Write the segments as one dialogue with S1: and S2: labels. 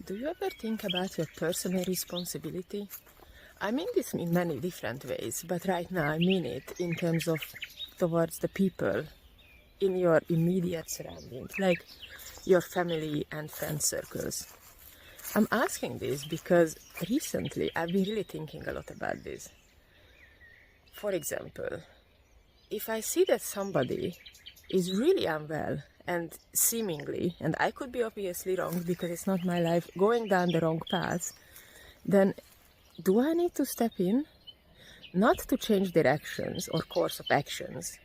S1: Do you ever think about your personal responsibility? I mean this in many different ways, but right now I mean it in terms of towards the people in your immediate surroundings, like your family and friend circles. I'm asking this because recently I've been really thinking a lot about this. For example, if I see that somebody is really unwell and seemingly, and I could be obviously wrong because it's not my life, going down the wrong path, then do I need to step in? Not to change their actions or course of actions,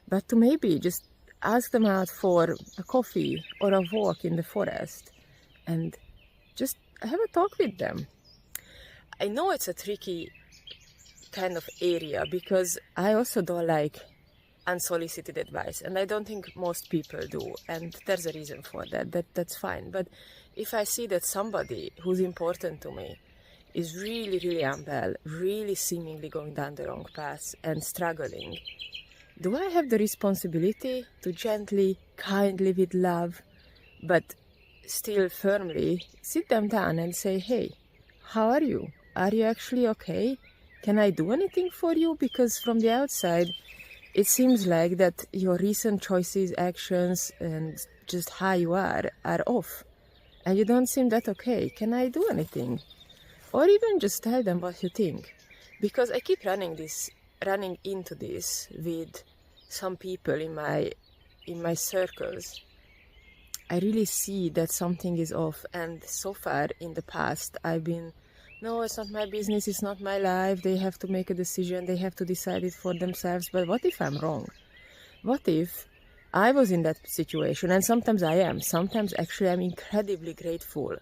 S1: but to maybe just ask them out for a coffee or a walk in the forest and just have a talk with them. I know it's a tricky kind of area because I also don't like unsolicited advice, and I don't think most people do, and there's a reason for that's fine. But if I see that somebody who's important to me is really unwell, really seemingly going down the wrong path and struggling, do I have the responsibility to gently, kindly, with love, but still firmly sit them down and say, hey, how are you? Are you actually okay? Can I do anything for you? Because from the outside, it seems like that your recent choices, actions, and just how you are off. And you don't seem that okay. Can I do anything? Or even just tell them what you think. Because I keep running into this with some people in my circles. I really see that something is off, and so far in the past I've been, no, it's not my business, it's not my life, they have to make a decision, they have to decide it for themselves. But what if I'm wrong? What if I was in that situation? And sometimes I am. Sometimes actually I'm incredibly grateful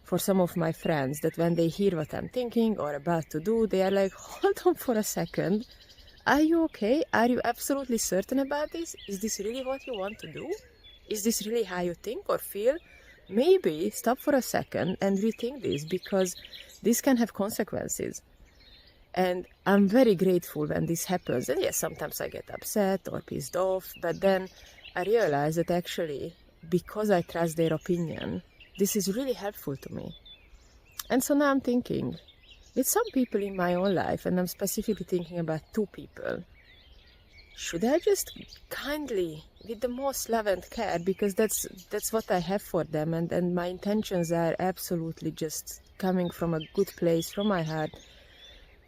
S1: for some of my friends that when they hear what I'm thinking or about to do, they are like, hold on for a second. Are you okay? Are you absolutely certain about this? Is this really what you want to do? Is this really how you think or feel? Maybe stop for a second and rethink this, because this can have consequences. And I'm very grateful when this happens. And yes, sometimes I get upset or pissed off, but then I realize that actually, because I trust their opinion, this is really helpful to me. And so now I'm thinking, with some people in my own life, and I'm specifically thinking about two people, should I just kindly, with the most love and care, because that's what I have for them, and my intentions are absolutely just coming from a good place, from my heart,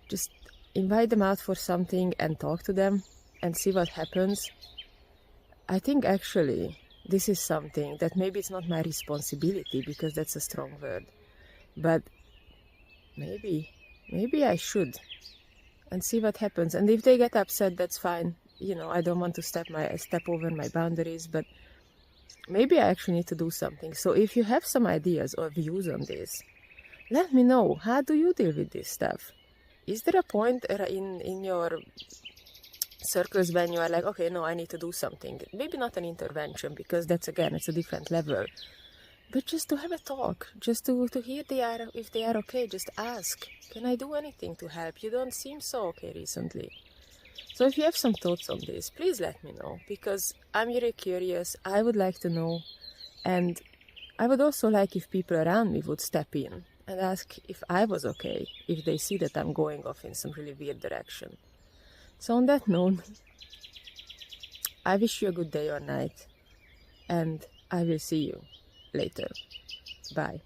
S1: just invite them out for something and talk to them and see what happens? I think actually this is something that maybe it's not my responsibility, because that's a strong word, but maybe I should, and see what happens. And if they get upset, that's fine. You know, I don't want to step over my boundaries, but maybe I actually need to do something. So if you have some ideas or views on this, let me know. How do you deal with this stuff? Is there a point in your circles when you are like, okay, no, I need to do something? Maybe not an intervention, because that's, again, it's a different level. But just to have a talk, just to hear if they are okay, just ask, can I do anything to help? You don't seem so okay recently. So if you have some thoughts on this, please let me know, because I'm really curious. I would like to know, and I would also like if people around me would step in and ask if I was okay, if they see that I'm going off in some really weird direction. So on that note, I wish you a good day or night, and I will see you later. Bye.